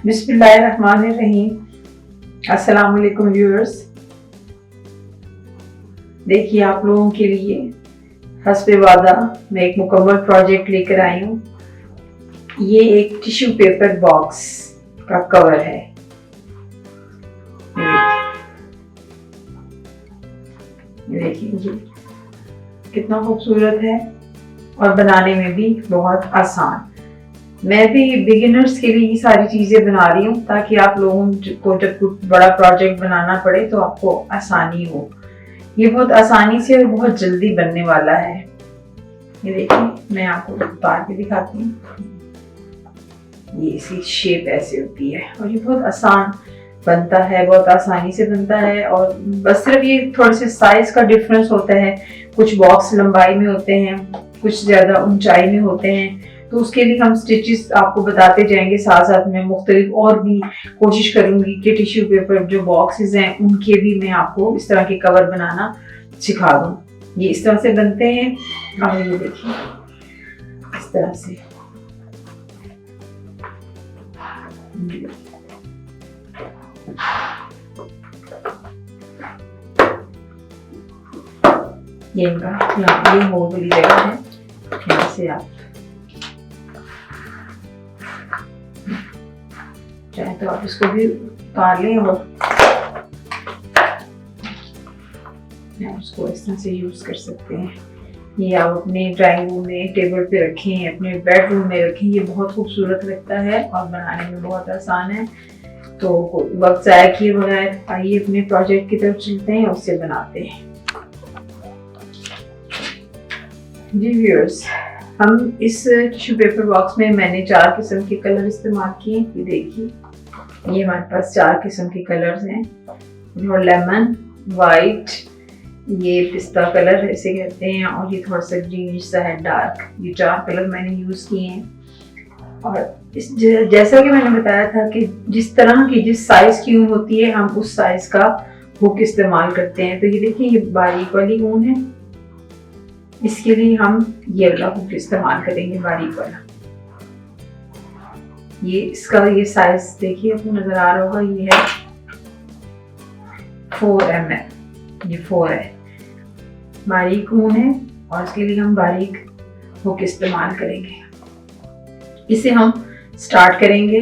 बिस्मिल्लाहिर्रहमानिर्रहीम। अस्सलाम वालेकुम व्यूअर्स। देखिए, आप लोगों के लिए हस्बे वादा मैं एक मुकम्मल प्रोजेक्ट लेकर आई हूँ। ये एक टिश्यू पेपर बॉक्स का कवर है। ये देखिए कितना खूबसूरत है और बनाने में भी बहुत आसान। मैं भी बिगिनर्स के लिए ये सारी चीज़ें बना रही हूँ ताकि आप लोगों को जब कुछ बड़ा प्रोजेक्ट बनाना पड़े तो आपको आसानी हो। ये बहुत आसानी से और बहुत जल्दी बनने वाला है। ये देखिए, मैं आपको उतार के दिखाती हूँ। ये इसकी शेप ऐसे होती है और ये बहुत आसान बनता है, बहुत आसानी से बनता है। और बस सिर्फ ये थोड़े से साइज का डिफरेंस होता है। कुछ बॉक्स लंबाई में होते हैं, कुछ ज़्यादा ऊंचाई में होते हैं, तो उसके लिए हम स्टिचेस आपको बताते जाएंगे। साथ साथ मैं मुख्तलिफ और भी कोशिश करूंगी कि टिश्यू पेपर जो बॉक्सेस हैं उनके भी मैं आपको इस तरह के कवर बनाना सिखा दूं। ये इस तरह से बनते हैं। और ये देखिए इस तरह से ये इनका यहाँ ये होल वाली जगह है, यहाँ से आप चाहे तो आप इसको भी उतार लें और उसको इस तरह से यूज कर सकते हैं। ये आप अपने ड्राइंग रूम में टेबल पे रखें, अपने बेडरूम में रखें। ये बहुत खूबसूरत लगता है और बनाने में बहुत आसान है। तो वक्त ज़ाया किए बगैर आइए अपने प्रोजेक्ट की तरफ चलते हैं, उससे बनाते हैं। जी व्यूअर्स, हम इस टिश्यू पेपर बॉक्स में मैंने 4 किस्म के कलर इस्तेमाल किए। ये देखिए, ये हमारे पास 4 किस्म के कलर्स हैं। और लेमन, वाइट, ये पिस्ता कलर ऐसे कहते हैं, और ये थोड़ा सा ग्रीन सा है डार्क। ये 4 कलर मैंने यूज़ किए हैं। और जैसा कि मैंने बताया था कि जिस तरह की जिस साइज़ की ऊन होती है हम उस साइज़ का हुक इस्तेमाल करते हैं। तो ये देखिए, ये बारीक वाली ऊन है, इसके लिए हम ये वाला हुक इस्तेमाल करेंगे, बारीक वाला। ये इसका ये साइज देखिए, आपको नजर आ रहा होगा, ये है 4 mm। ये 4 है, बारीक ऊन है और इसके लिए हम बारीक हुक इस्तेमाल करेंगे। इसे हम स्टार्ट करेंगे।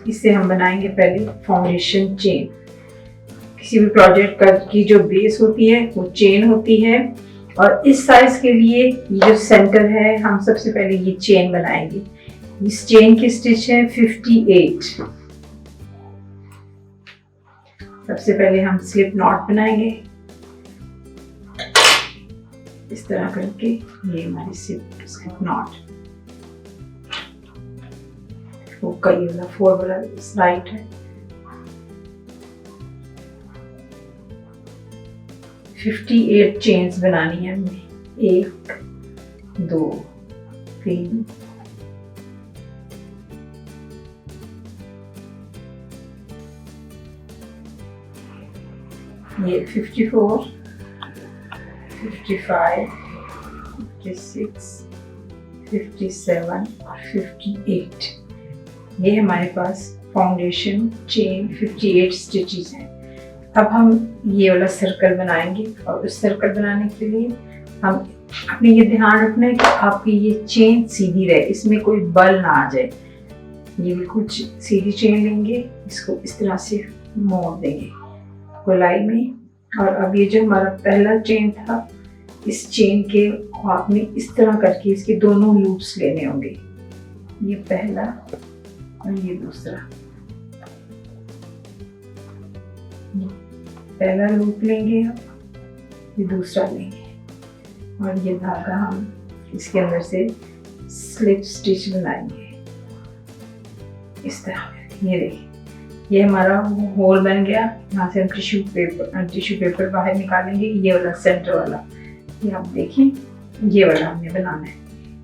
इससे हम बनाएंगे पहले फाउंडेशन चेन। किसी भी प्रोजेक्ट का की जो बेस होती है वो चेन होती है, और इस साइज के लिए ये जो सेंटर है हम सबसे पहले ये चेन बनाएंगे। इस चेन की स्टिच है 58। सबसे पहले हम स्लिप नॉट बनाएंगे इस तरह करके। ये हमारी स्लिप नॉट हुक का ये वाला 4 वाला राइट है। 58 चेन्स बनानी है हमें। 1 2 3 ये 54 55 56 57 और 58। ये हमारे पास फाउंडेशन चेन 58 स्टिचेस हैं। अब हम ये वाला सर्कल बनाएंगे, और उस सर्कल बनाने के लिए हम अपने ये ध्यान रखना है कि आपकी ये चेन सीधी रहे, इसमें कोई बल ना आ जाए। ये बिल्कुल सीधी चेन लेंगे, इसको इस तरह से मोड़ देंगे गोलाई में। और अब ये जो हमारा पहला चेन था, इस चेन के आपने इस तरह करके इसके दोनों लूप्स लेने होंगे। ये पहला और ये दूसरा। पहला लूप लेंगे हम, ये दूसरा लेंगे, और ये धागा हम इसके अंदर से स्लिप स्टिच बनाएंगे इस तरह। ये देखिए, ये हमारा होल बन गया। यहाँ से हम टिश्यू पेपर बाहर निकालेंगे। ये वाला सेंटर वाला, ये आप देखिए, ये वाला हमने बनाना है।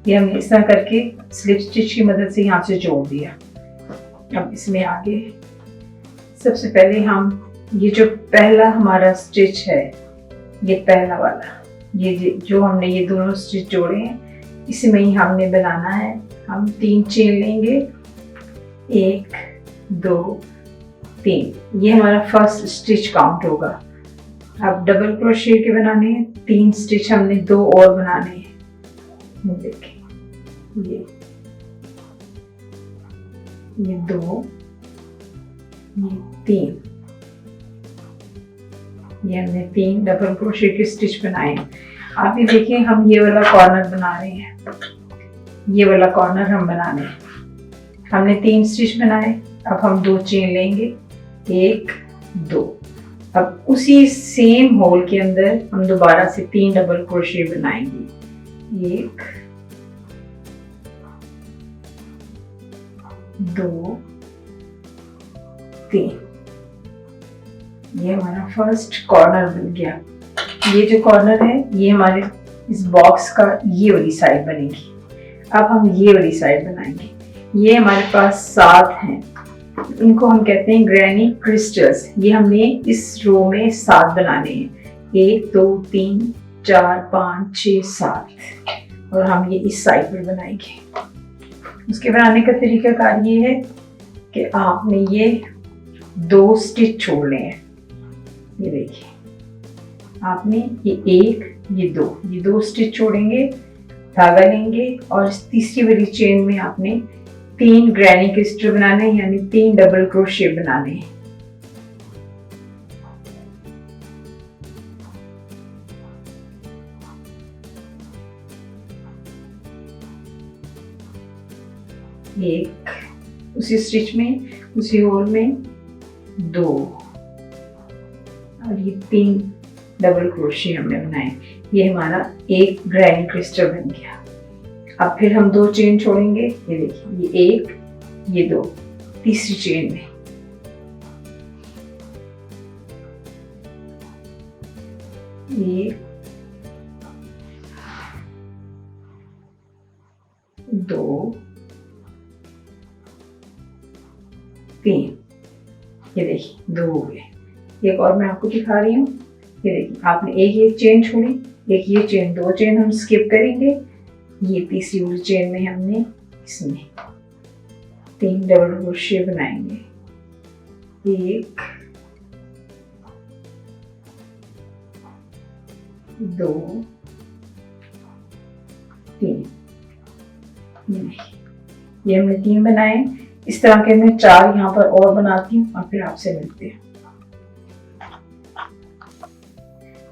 ये हमने इस तरह करके स्लिप स्टिच की मदद से यहाँ से जोड़ दिया। अब इसमें आगे सबसे पहले हम ये जो पहला हमारा स्टिच है, ये पहला वाला, ये जो हमने ये दोनों स्टिच जोड़े हैं, इसमें ही हमने बनाना है हम 3 चेन लेंगे, 1 2 3, ये हमारा फर्स्ट स्टिच काउंट होगा। अब डबल क्रोशे के बनाने हैं 3 स्टिच, हमने 2 और बनाने हैं। देखिए ये 2, ये 3, ये हमने 3 डबल क्रोशे के स्टिच बनाए। आप ये देखिए हम ये वाला कॉर्नर बना रहे हैं, ये वाला कॉर्नर हम बनाने हैं। हमने 3 स्टिच बनाए, अब हम 2 चेन लेंगे, 1 2। अब उसी सेम होल के अंदर हम दोबारा से 3 डबल क्रोशे बनाएंगे, 1 2 3। ये हमारा फर्स्ट कॉर्नर बन गया। ये जो कॉर्नर है ये हमारे इस बॉक्स का ये वाली साइड बनेगी। अब हम ये वाली साइड बनाएंगे। ये हमारे पास 7 हैं, इनको हम कहते हैं ग्रैनी क्रिस्टल्स। ये हमने इस रो में 7 बनाने हैं, 1 2 3 4 5 6 7, और हम ये इस साइड पर बनाएंगे। उसके बनाने का तरीकाकार ये है कि आपने ये 2 स्टिच छोड़ने हैं। ये देखिए आपने ये 1 ये 2 स्टिच छोड़ेंगे, धागा लेंगे और इस तीसरी वाली चेन में आपने 3 ग्रैनी क्रिस्टल बनाने हैं, यानी 3 डबल क्रोशे बनाने हैं। एक उसी स्टिच में, उसी होल में 2, और ये 3 डबल क्रोशे हमने बनाए। ये हमारा एक ग्रैनी क्रिस्टल बन गया। अब फिर हम 2 चेन छोड़ेंगे, ये देखिए ये 1 ये 2, तीसरी चेन में ये 2 3, ये देखिए 2 हो गए। एक और मैं आपको दिखा रही हूँ, ये देखिए आपने एक ये चेन छोड़ी, एक ये चेन, 2 चेन हम स्किप करेंगे। ये तीसरी वाली चेन में हमने इसमें 3 डबल क्रोशे बनाएंगे, 1 2 3। ये हमने 3 बनाए। इस तरह के मैं 4 यहाँ पर और बनाती हूँ और फिर आपसे मिलते हैं।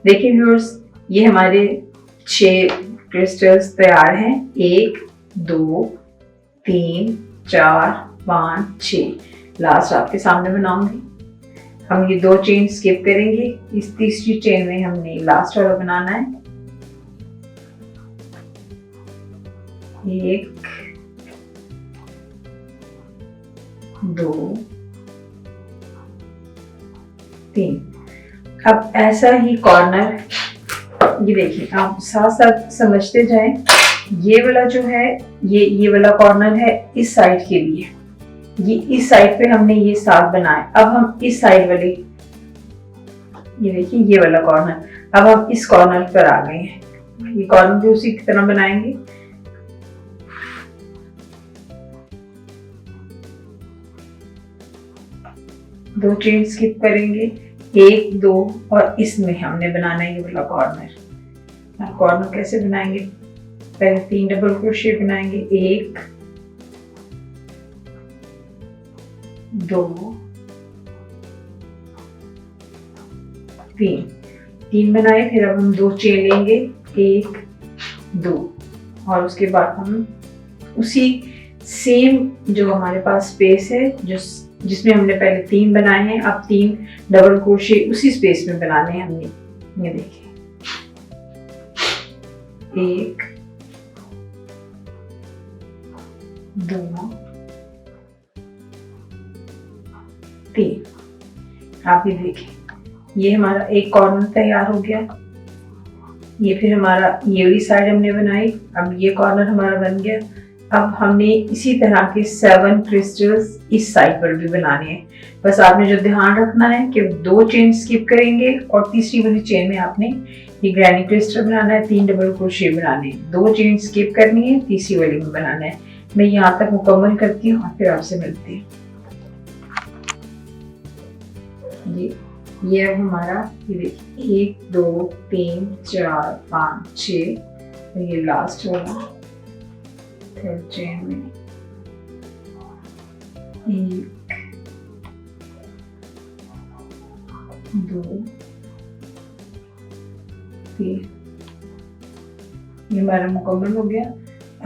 देखिए व्यूअर्स, ये हमारे 6 क्रिस्टल्स तैयार हैं, 1 2 3 4 5 6। लास्ट आपके सामने बनाऊंगी। हम ये 2 चेन स्किप करेंगे, इस तीसरी चेन में हमने लास्ट वाला बनाना है। 1 2 3। अब ऐसा ही कॉर्नर, ये देखिए आप साथ साथ समझते जाएं। ये वाला जो है ये वाला कॉर्नर है इस साइड के लिए, ये इस साइड पे हमने ये 7 बनाए। अब हम इस साइड वाले, ये देखिए ये वाला कॉर्नर, अब हम इस कॉर्नर पर आ गए हैं। ये कॉर्नर भी उसी की तरह बनाएंगे। दो चेन स्किप करेंगे, 1 2, और इसमें हमने बनाना है ये वाला कॉर्नर। कॉर्नर कैसे बनाएंगे? पहले 3 डबल क्रोशे बनाएंगे, 1 2 3 बनाए। फिर अब हम 2 चेन लेंगे, 1 2, और उसके बाद हम उसी सेम जो हमारे पास स्पेस है जिसमें हमने पहले 3 बनाए हैं, अब 3 डबल क्रोशे उसी स्पेस में बनाने हैं हमने। ये देखिए 1 2 3। आप ये देखें, ये हमारा एक कॉर्नर तैयार हो गया। ये फिर हमारा ये वाली साइड हमने बनाई, अब ये कॉर्नर हमारा बन गया। अब हमने इसी तरह के 7 क्रिस्टल्स इस साइड पर भी बनाने हैं। बस आपने जो ध्यान रखना है कि 2 चेन स्किप करेंगे और तीसरी वाली चेन में आपने ये ग्रैनी क्रिस्टल बनाना है, 3 डबल क्रोशे बनाने हैं। 2 चेन स्किप करनी है, तीसरी वाली में बनाना है। मैं यहाँ तक मुकम्मल करती हूँ और फिर आपसे मिलती हूँ। जी ये अब हमारा, ये देखिए 1 2 3 4 5 6, और ये लास्ट वाला थर्ड चेन में 1 2 3, ये हमारा मुकम्मल हो गया।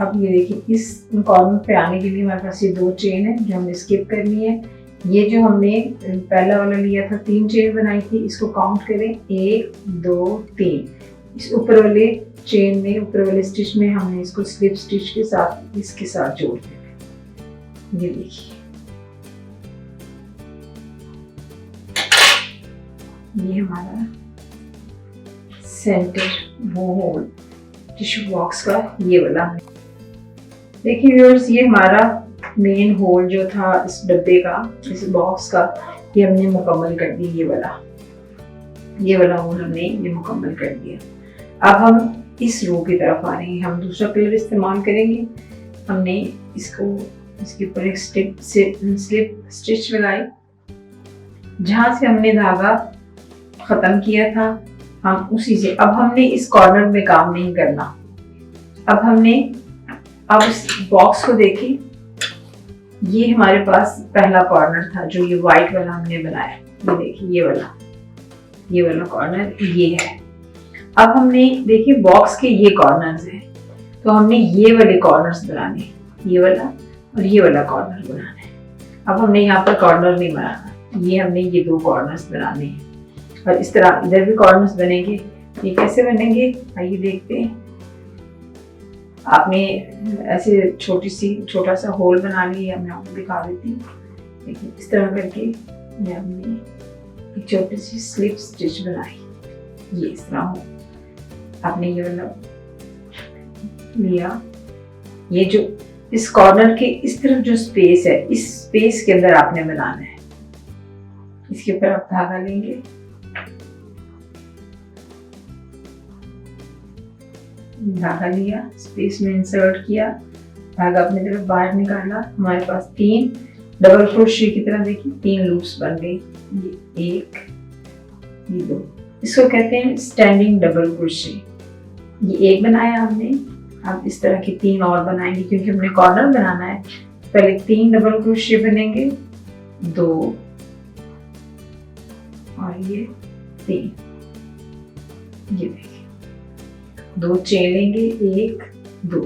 अब ये देखिए इस कॉर्नर पे आने के लिए हमारे पास ये 2 चेन है जो हमें स्किप करनी है। ये जो हमने पहला वाला लिया था 3 चेन बनाई थी, इसको काउंट करें 1 2 3। इस ऊपर वाले चेन में, ऊपर वाले स्टिच में हमने इसको स्लिप स्टिच के साथ इसके साथ जोड़ देना। ये देखिए ये हमारा सेंटर वो होल टिश्यू बॉक्स का ये वाला। देखिए व्यूअर्स, ये हमारा मेन होल जो था इस डब्बे का, इस बॉक्स का, ये हमने मुकम्मल कर दी। ये वाला होल हमने ये मुकम्मल कर दिया। अब हम इस रो की तरफ आ रहे हैं। हम दूसरा कलर इस्तेमाल करेंगे। हमने इसके ऊपर एक स्लिप स्टिच लगाई। जहां से हमने धागा खत्म किया था हम उसी से, अब हमने इस कॉर्नर में काम नहीं करना। अब इस बॉक्स को देखिए, ये हमारे पास पहला कॉर्नर था जो ये व्हाइट वाला हमने बनाया। ये देखिए ये वाला कॉर्नर ये है। अब हमने देखिए बॉक्स के ये कॉर्नर्स हैं, तो हमने ये वाले कॉर्नर्स बनाने, ये वाला और ये वाला कॉर्नर बनाना है। अब हमने यहाँ पर कॉर्नर नहीं बनाना, ये हमने ये 2 कॉर्नर्स बनाने हैं और इस तरह इधर भी कॉर्नर्स बनेंगे। ये कैसे बनेंगे आइए देखते हैं। आपने ऐसे छोटा सा होल बना लिया, मैं आपको दिखा देती हूँ। देखिए इस तरह करके ये हमने एक छोटी सी स्लिप स्टिच बनाई। ये इस तरह हो, आपने ये वाला लिया। ये जो इस कॉर्नर के इस तरफ जो स्पेस है, इस स्पेस के अंदर आपने बनाना है। इसके ऊपर आप धागा लेंगे, धागा लिया, स्पेस में इंसर्ट किया, धागा अपनी तरफ बाहर निकाला। हमारे पास 3 डबल क्रोशे की तरह देखिए 3 लूप्स बन गई। ये 1 ये 2, इसको कहते हैं स्टैंडिंग डबल क्रोशे। ये 1 बनाया हमने, अब इस तरह की 3 और बनाएंगे क्योंकि हमने कॉर्नर बनाना है। पहले 3 डबल क्रोशे बनेंगे, 2 और ये 3। ये देखिए 2 चेन लेंगे, 1 2,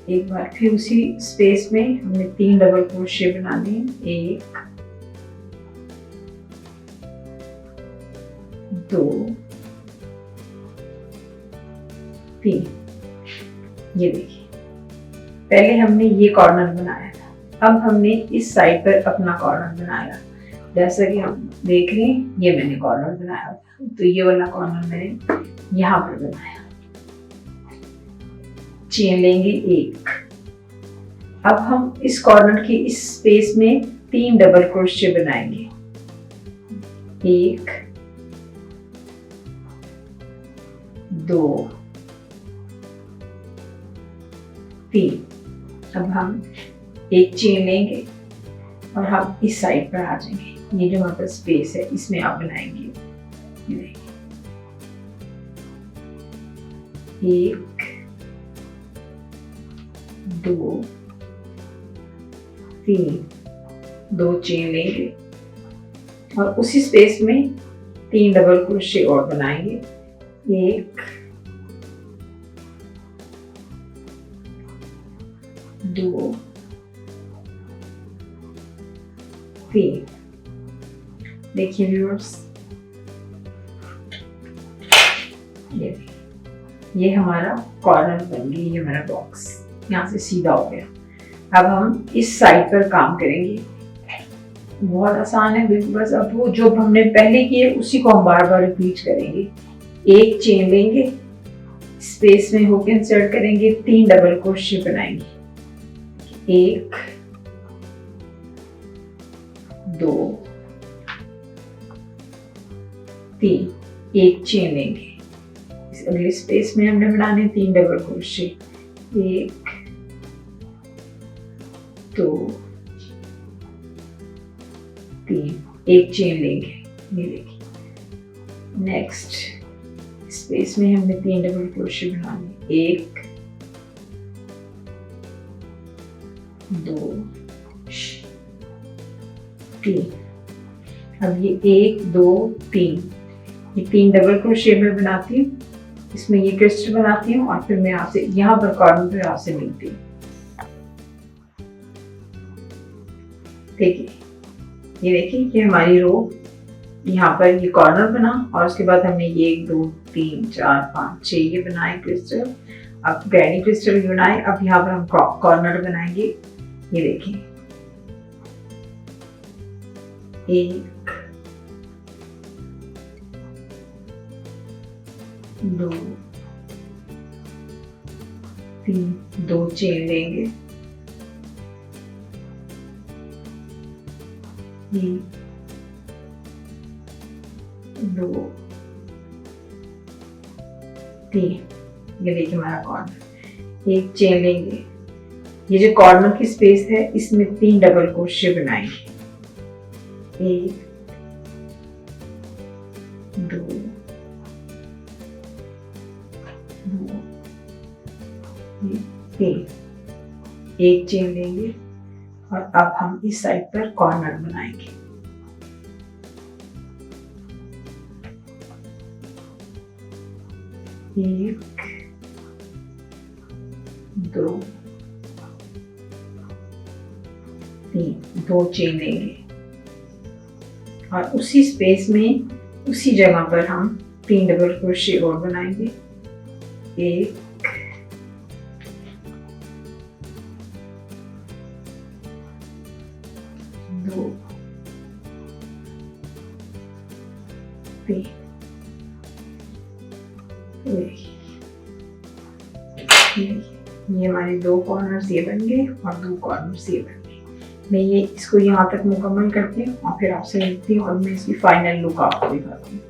एक बार फिर उसी स्पेस में हमने 3 डबल क्रोशे बनाने, 1 2 3। ये देखिए पहले हमने ये कॉर्नर बनाया था, अब हमने इस साइड पर अपना कॉर्नर बनाया। जैसा कि हम देख रहे हैं ये मैंने कॉर्नर बनाया था, तो ये वाला कॉर्नर मैंने यहाँ पर बनाया। चेन लेंगे 1। अब हम इस कॉर्नर के इस स्पेस में 3 डबल क्रोशे बनाएंगे, 1 2 3। अब हम एक चेन लेंगे और हम इस साइड पर आ जाएंगे। ये जो हमारे पास स्पेस है इसमें आप बनाएंगे, ये 1 2 3, 2 चेन लेंगे और उसी स्पेस में 3 डबल क्रोशे और बनाएंगे, 1 2 3। देखिए व्यूअर्स, ये हमारा कॉर्नर बन गया, ये हमारा बॉक्स यहाँ से सीधा हो गया। अब हम इस साइड पर काम करेंगे। बहुत आसान है बिल्कुल, बस अब वो जो हमने पहले किए उसी को हम बार बार रिपीट करेंगे। 1 चेन लेंगे, स्पेस में होकर इंसर्ट करेंगे, 3 डबल क्रोशे बनाएंगे, 1 2 3, 1 चेन लेंगे, इस अगले स्पेस में हमने बनाने 3 डबल क्रोशे, 1 2 3, एक चेन लेंगे, ये देखिए। नेक्स्ट स्पेस में हमने 3 डबल क्रोशे बनाने, 1 2 3। अब ये 1 2 3, ये 3 डबल क्रोशे में बनाती हूँ, इसमें ये क्रिस्टल बनाती हूँ और फिर मैं आपसे यहाँ पर कॉर्नर पे आपसे मिलती हूँ। देखिए, ये देखिए, ये हमारी रो, यहाँ पर ये कॉर्नर बना और उसके बाद हमने ये 1 2 3 4 5 6 ये बनाए क्रिस्टल। अब ग्रैनी क्रिस्टल बनाए, अब यहाँ पर हम कॉर्नर बनाएंगे। ये देखिए, 1 2 3, 2 चेन लेंगे, 1 2 3। ये देखिए हमारा कॉर्नर, 1 चेन लेंगे, ये जो कॉर्नर की स्पेस है इसमें 3 डबल क्रोशे बनाएंगे, 1 2 3, 1 चेन लेंगे और अब हम इस साइड पर कॉर्नर बनाएंगे। एक 2 3, 2 चेन लेंगे और उसी स्पेस में, उसी जगह पर हम 3 डबल क्रोशे और बनाएंगे, 1 2 3। ये हमारे 2 कॉर्नर्स ये बन गए और 2 कॉर्नर्स ये बन गए। मैं ये इसको यहाँ तक मुकम्मल करती हूँ और फिर आपसे मिलती हूँ और मैं इसकी फाइनल लुक आपको दिखाती हूँ।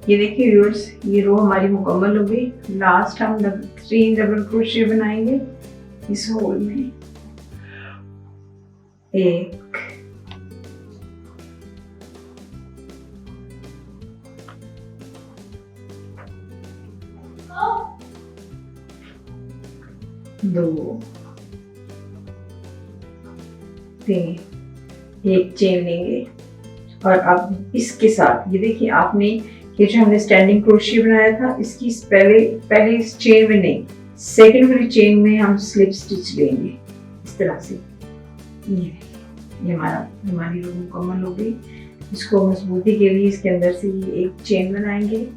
ये देखिए व्यूअर्स, ये रो हमारी मुकम्मल हो गई। लास्ट हम 3 डबल क्रोशे बनाएंगे इस होल में, 1 2 3, 1 चेन लेंगे और अब इसके साथ ये देखिए, आपने ये जो हमने स्टैंडिंग क्रोशे बनाया था इसकी पहले इस चेन में नहीं, सेकंड वाली चेन में हम स्लिप स्टिच लेंगे इस तरह से। ये हमारी रो मुकम्मल हो गई। इसको मजबूती के लिए इसके अंदर से ये 1 चेन बनाएंगे,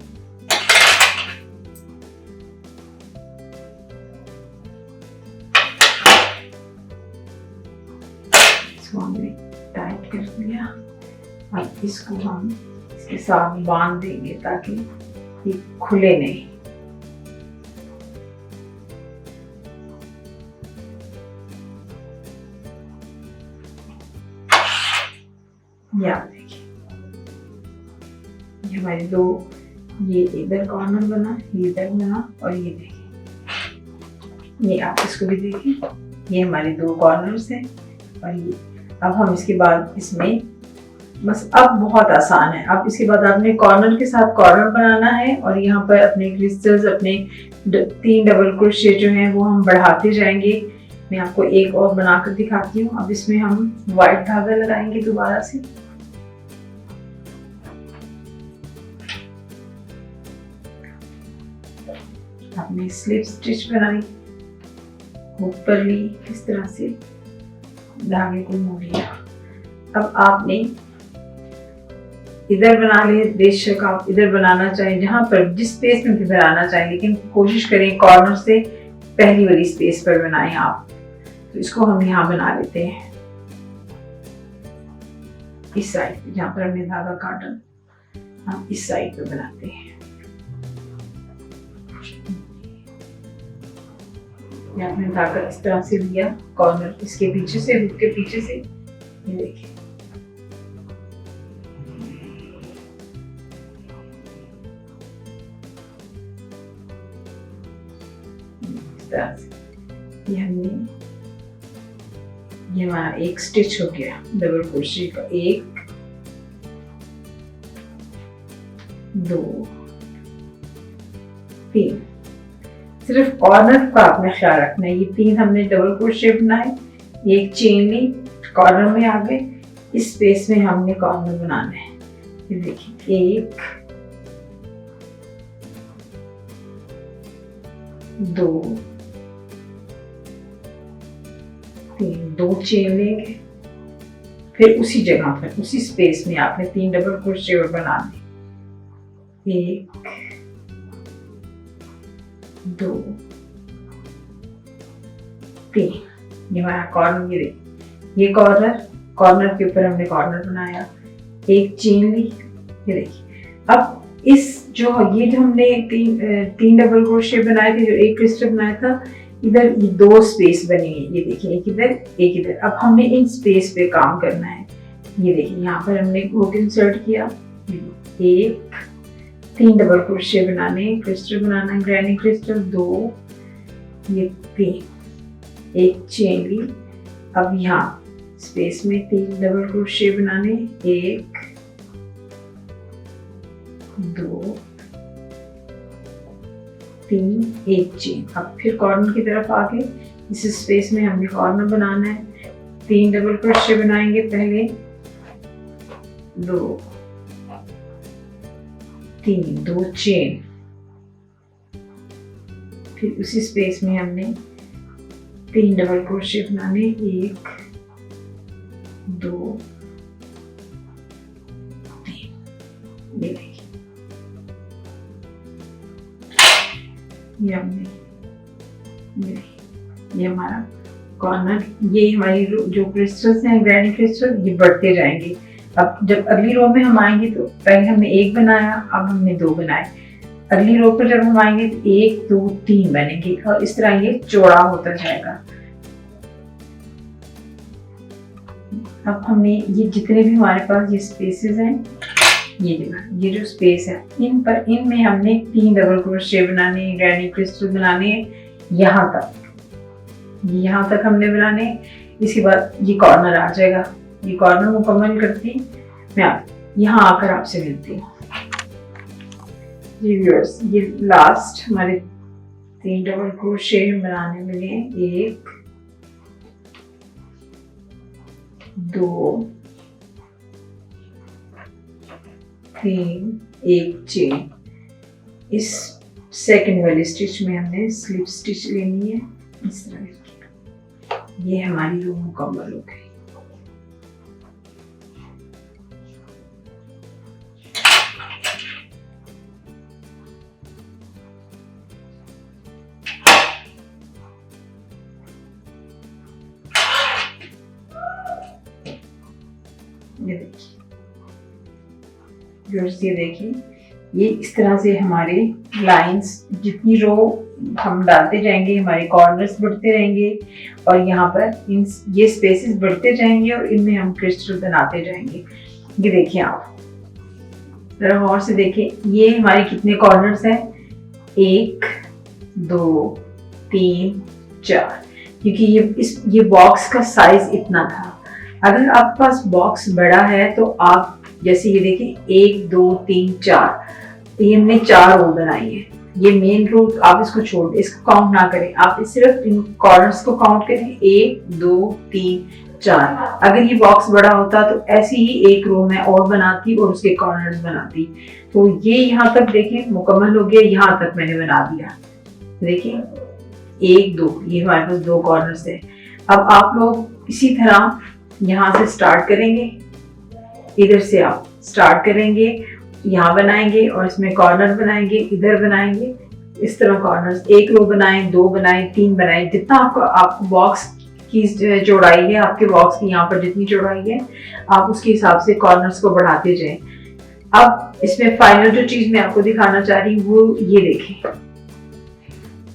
इसको हमने टाइट कर दिया। अब इसको हम इसके साथ बांध देंगे ताकि ये खुले नहीं। ये आप देखिए, ये हमारे 2, ये इधर कॉर्नर बना, ये इधर बना और ये देखिए, ये आप इसको भी देखिए, ये हमारे 2 कॉर्नर्स हैं और ये। अब हम इसके बाद इसमें बस अब बहुत आसान है। अब इसके बाद आपने कॉर्नर के साथ कॉर्नर बनाना है और यहाँ पर अपने क्रिस्टल्स, अपने 3 डबल क्रोशे जो हैं वो हम बढ़ाते जाएंगे। मैं आपको एक और बनाकर दिखाती हूँ। अब इसमें हम व्हाइट धागा लगाएंगे दोबारा से। आपने स्लिप स्टिच बनाई, ऊपर ली, इस तरह से धागे को मोड़ लिया। अब आपने इधर बना ले, बेशक आप इधर बनाना चाहें, जहां पर जिस स्पेस में भी बनाना चाहें, लेकिन कोशिश करें कॉर्नर से पहली वाली स्पेस पर बनाएं आप। तो इसको हम यहाँ बना लेते हैं, इस साइड पे जहां पर हमने धागा काटा हम इस साइड पे बनाते हैं। आपने धागा इस तरह से लिया, कॉर्नर इसके पीछे से, हुक के पीछे से, ये देखिए इस तरह से ये हमने, ये हमारा एक स्टिच हो गया डबल क्रोशे का, 1 2 3। सिर्फ कॉर्नर का आपने ख्याल रखना है। ये 3 हमने डबल क्रोशे बनाए, एक चेन ली, कॉर्नर में आ गए, इस स्पेस में हमने कॉर्नर बनाना है। ये देखिए 1 2 3, 2 चेन लेंगे, फिर उसी जगह पर उसी स्पेस में आपने 3 डबल क्रोशे और बनाने। 1 2 3। ये हमारा कॉर्नर, ये देखिए ये कॉर्नर के ऊपर हमने कॉर्नर बनाया, एक चेन ली। ये देखिए अब इस जो हमने तीन डबल क्रोशे बनाए थे, जो एक क्रिस्टल बनाया था, इधर ये 2 स्पेस बनी है। ये देखिए एक इधर एक इधर। अब हमने इन स्पेस पे काम करना है। ये देखिए यहाँ पर हमने हुक इंसर्ट किया, 3 डबल क्रोशे बनाने, क्रिस्टल बनाना है, ग्रैनी क्रिस्टल 2, ये 3, एक चेन ली। अब यहाँ स्पेस में 3 डबल क्रोशे बनाने, 1 2 3, एक चेन। अब फिर कॉर्नर की तरफ आगे इस स्पेस में हमने कॉर्नर बनाना है, 3 डबल क्रोशे बनाएंगे पहले, 2 3, 2 चेन। फिर उसी स्पेस में हमने 3 डबल क्रोशे बनाने, 1 2 3। ये देखिए ये हमने, ये हमारा कॉर्नर, ये हमारी जो क्रिस्टल्स हैं ग्रैनी क्रिस्टल, ये बढ़ते जाएंगे। अब जब अगली रो में हम आएंगे तो पहले हमने 1 बनाया, अब हमने 2 बनाए। अगली रो पर जब हम आएंगे तो 1 2 3 बनेंगे और इस तरह ये चौड़ा होता जाएगा। अब हमने ये जितने भी हमारे पास ये स्पेसेस हैं, ये जो स्पेस है, इनमें हमने 3 डबल क्रोशे बनाने, ग्रैनी क्रिस्टल बनाने, यहाँ तक हमने बनाने। इसके बाद ये कॉर्नर आ जाएगा। ये कॉर्नर मुकम्मल करती मैं यहाँ आकर आपसे मिलती हूँ। जी व्यूअर्स, ये लास्ट हमारे 3 डबल क्रोशे बनाने मिले, 1 2 3, एक चेन। इस सेकंड वाली स्टिच में हमने स्लिप स्टिच लेनी है, इस तरह की। ये हमारी रो मुकम्मल हो गई। ये देखिए व्यूअर्स, ये देखिए ये इस तरह से हमारे लाइंस, जितनी रो हम डालते जाएंगे हमारे कॉर्नर्स बढ़ते रहेंगे और यहाँ पर ये स्पेसेस बढ़ते जाएंगे और इनमें हम क्रिस्टल बनाते जाएंगे। ये देखिए आप जरा गौर से देखिए, ये हमारे कितने कॉर्नर्स हैं, 1 2 3 4, क्योंकि ये बॉक्स का साइज इतना था। अगर आपके पास बॉक्स बड़ा है तो आप जैसे ये देखिए 1 2 3 4, ये हमने 4 रो बनाई है। ये मेन रो आप इसको छोड़ दें, इसको काउंट ना करें, आप सिर्फ इन कॉर्नर्स को काउंट करें, 1 2 3 4। अगर ये बॉक्स बड़ा होता तो ऐसी ही एक रो मैं और बनाती और उसके कॉर्नर्स बनाती। तो ये यहाँ तक देखिए मुकम्मल हो गया, यहाँ तक मैंने बना दिया। देखिए 1 2, ये हमारे पास 2 कॉर्नर्स है। अब आप लोग इसी तरह यहाँ से स्टार्ट करेंगे, इधर से आप स्टार्ट करेंगे, यहाँ बनाएंगे और इसमें कॉर्नर बनाएंगे, इधर बनाएंगे, इस तरह कॉर्नर्स, 1 रो बनाएं, 2 बनाएं, 3 बनाएं, जितना आपको बॉक्स की चौड़ाई है, आपके बॉक्स की यहाँ पर जितनी चौड़ाई है आप उसके हिसाब से कॉर्नर्स को बढ़ाते जाएं। अब इसमें फाइनल जो चीज मैं आपको दिखाना चाह रही हूँ वो ये देखें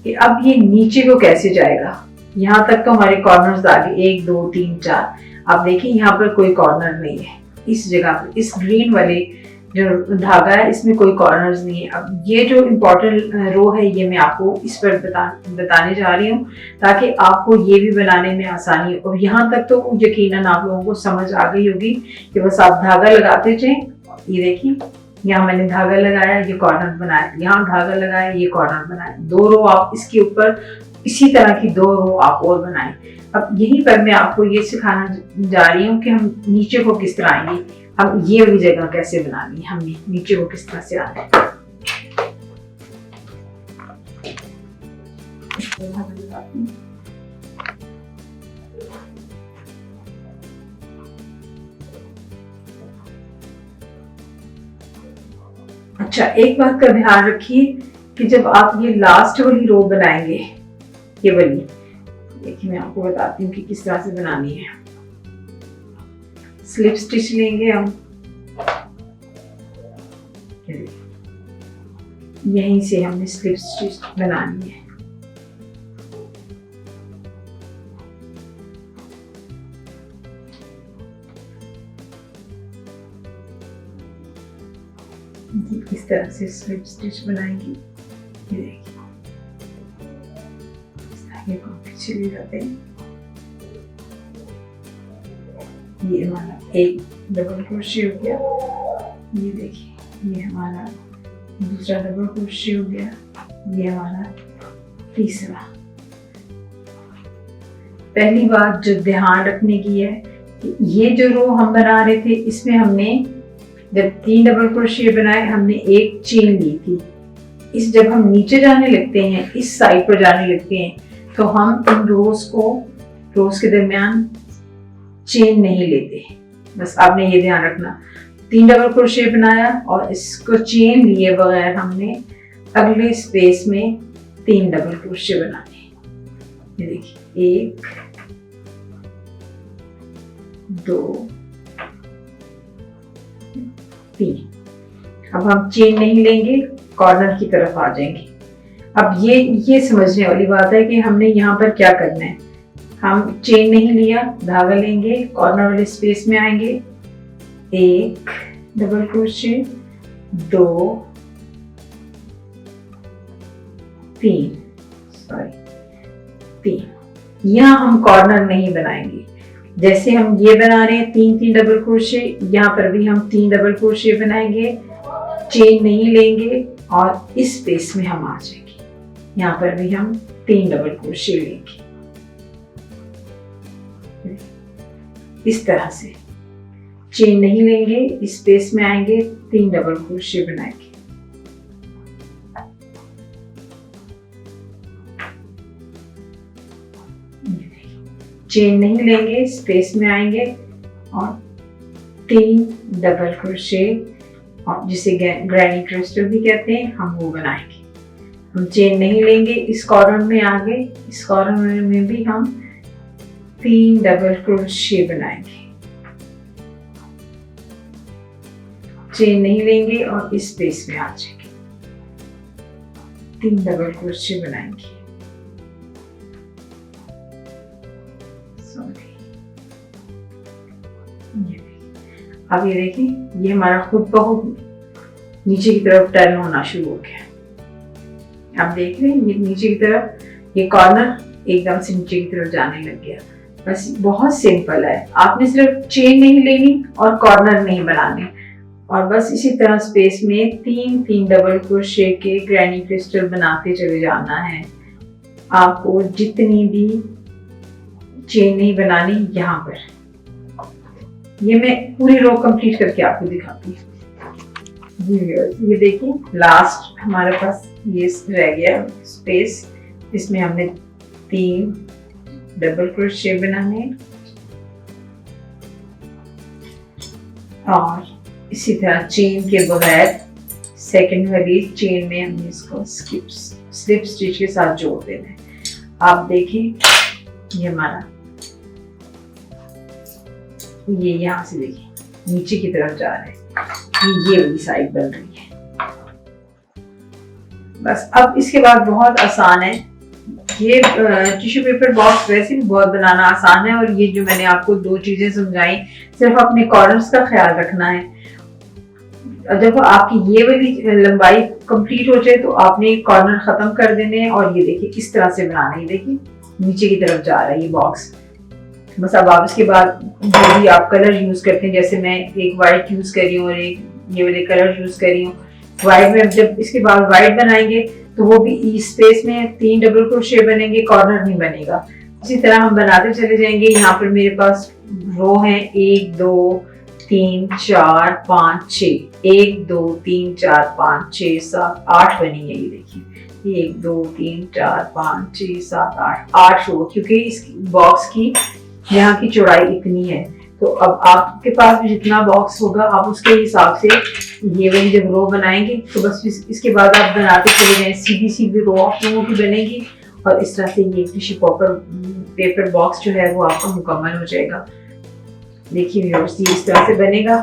कि अब ये नीचे को कैसे जाएगा। यहाँ तक तो हमारे कॉर्नर्स आ गए, 1 2 3 4। आप देखिए यहाँ पर कोई कॉर्नर नहीं है, इस जगह पर इस ग्रीन वाले जो धागा है इसमें कोई कॉर्नर्स नहीं है। अब ये जो इम्पोर्टेंट रो है ये मैं आपको इस पर बताने जा रही हूँ ताकि आपको ये भी बनाने में आसानी हो। और यहाँ तक तो यकीनन आप लोगों को समझ आ गई होगी कि बस आप धागा लगाते जाएं। ये देखिए यहाँ मैंने धागा लगाया, ये कॉर्नर बनाया, यहाँ धागा लगाया, ये कॉर्नर बनाया। 2 रो आप इसके ऊपर इसी तरह की 2 रो आप और बनाएं। अब यहीं पर मैं आपको ये सिखाना जा रही हूँ कि हम नीचे को किस तरह आएंगे, हम ये वाली जगह कैसे बनानी है, हमने नीचे को किस तरह से आना है। अच्छा, एक बात का ध्यान रखिए कि जब आप ये लास्ट वाली रो बनाएंगे, ये वाली, देखिए मैं आपको बताती हूँ कि किस तरह से बनानी है। स्लिप स्टिच लेंगे हम, यहीं से हमने स्लिप स्टिच बनानी है। इस तरह से स्लिप स्टिच बनाएंगे। ये देखिए ये पीछे ले जाते हैं। ये हमारा एक डबल क्रोशे हो गया। ये देखिए ये हमारा दूसरा डबल क्रोशे हो गया। ये हमारा तीसरा। पहली बात जो ध्यान रखने की है कि ये जो रो हम बना रहे थे इसमें हमने जब 3 डबल क्रोशे बनाए हमने एक चेन ली थी। इस जब हम नीचे जाने लगते हैं, इस साइड पर जाने लगते हैं, तो हम इन रोज के दरमियान चेन नहीं लेते। बस आपने ये ध्यान रखना। 3 डबल क्रोशे बनाया और इसको चेन लिए बगैर हमने अगले स्पेस में 3 डबल क्रोशे बनाने। ये देखिए 1 2 3। अब हम चेन नहीं लेंगे, कॉर्नर की तरफ आ जाएंगे। अब ये समझने वाली बात है कि हमने यहाँ पर क्या करना है। हम चेन नहीं लिया, धागा लेंगे, कॉर्नर वाले स्पेस में आएंगे, 1 डबल क्रोशे, 2 3। यहाँ हम कॉर्नर नहीं बनाएंगे। जैसे हम ये बना रहे हैं 3 डबल क्रोशे, यहाँ पर भी हम 3 डबल क्रोशे बनाएंगे, चेन नहीं लेंगे और इस स्पेस में हम आ जाएंगे। यहाँ पर भी हम 3 डबल क्रोशे लेंगे। इस तरह से चेन नहीं लेंगे, इस स्पेस में आएंगे, 3 डबल क्रोशे बनाएंगे। चेन नहीं लेंगे, स्पेस में आएंगे और 3 डबल क्रोशे, और जिसे ग्रैनी ट्विस्टर भी कहते हैं, हम वो बनाएंगे। हम चेन नहीं लेंगे, इस कॉर्नर में आगे, इस कॉर्नर में भी हम 3 डबल क्रोशे बनाएंगे। चेन नहीं लेंगे और इस स्पेस में आ जाएंगे, 3 डबल क्रोशे बनाएंगे। अब ये देखिए ये हमारा खुद ब खुद नीचे की तरफ टर्न होना शुरू हो गया। आप देख रहे हैं ये नीचे की तरफ, ये कॉर्नर एकदम से नीचे की तरफ जाने लग गया। बस बहुत सिंपल है, आपने सिर्फ चेन नहीं लेनी और कॉर्नर नहीं बनाने, और बस इसी तरह स्पेस में 3 डबल क्रोशे के ग्रैनी ट्विस्टर बनाते चले जाना है। आपको जितनी भी चेन नहीं बनानी। यहाँ पर ये मैं पूरी रो कंप्लीट करके आपको दिखाती हूँ। ये देखिए लास्ट हमारे पास ये रह गया स्पेस, इसमें हमने 3 डबल क्रोशे बनाने और इसी तरह चेन के बगैर सेकंड वाली चेन में हमने इसको स्लिप स्टिच के साथ जोड़ देना है। आप देखिए ये हमारा ये यहाँ से देखिए नीचे की तरफ जा रहे हैं, ये वाली साइड बन रही है। बस अब इसके बाद बहुत आसान है। ये टिश्यू पेपर बॉक्स वैसे भी बहुत बनाना आसान है, और ये जो मैंने आपको 2 चीजें समझाई, सिर्फ अपने कॉर्नर्स का ख्याल रखना है। जब आपकी ये वाली लंबाई कंप्लीट हो जाए तो आपने कॉर्नर खत्म कर देने हैं और ये देखिए इस तरह से बनाना है। ये देखिए नीचे की तरफ जा रहा है ये बॉक्स। बस अब आप इसके बाद जो भी आप कलर यूज करते हैं, जैसे मैं एक वाइट यूज कर रही हूँ और एक ये वाले कलर यूज कर रही हूँ। वाइट में जब इसके बाद वाइट बनाएंगे तो वो भी इस स्पेस में 3 डबल क्रोशे बनेंगे, कॉर्नर नहीं बनेगा। इसी तरह हम बनाते चले जाएंगे। यहाँ पर मेरे पास रो है 1 2 3 4 5 6, 1 2 3 4 5 6 7 8 बनी है। ये देखिए 1 2 3 4 5 6 7 8 रो, क्योंकि इस बॉक्स की यहाँ की चौड़ाई इतनी है। तो अब आपके पास भी जितना बॉक्स होगा आप उसके हिसाब से ये वाली जब रो बनाएंगे तो बस इसके बाद आप बनाते चले जाएं। सीधी सीधी रो आप लोगों की बनेगी और इस तरह से ये टिश्यू पेपर बॉक्स जो है वो आपका मुकम्मल हो जाएगा। देखिए व्यूअर्स ये इस तरह से बनेगा।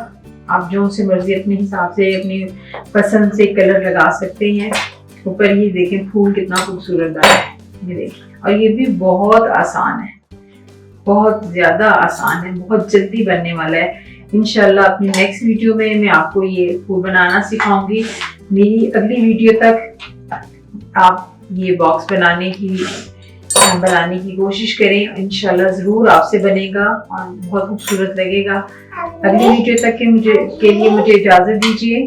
आप जो से मर्जी अपने हिसाब से अपनी पसंद से कलर लगा सकते हैं। ऊपर ये देखें फूल कितना खूबसूरत बना है, ये देखिए। और ये भी बहुत आसान है, बहुत ज्यादा आसान है, बहुत जल्दी बनने वाला है। इंशाल्लाह अपनी नेक्स्ट वीडियो में मैं आपको ये फूल बनाना सिखाऊंगी। मेरी अगली वीडियो तक आप ये बॉक्स बनाने की कोशिश करें। इंशाल्लाह जरूर आपसे बनेगा और बहुत खूबसूरत लगेगा। अगली वीडियो तक के लिए मुझे इजाजत दीजिए।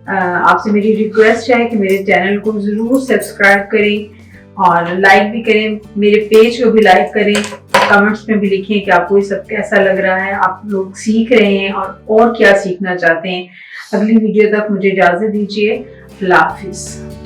आपसे मेरी रिक्वेस्ट है कि मेरे चैनल को जरूर सब्सक्राइब करें और लाइक भी करें, मेरे पेज को भी लाइक करें। कमेंट्स में भी लिखें कि आपको ये सब कैसा लग रहा है, आप लोग सीख रहे हैं और क्या सीखना चाहते हैं। अगली वीडियो तक मुझे इजाजत दीजिए। अल्लाह हाफिज।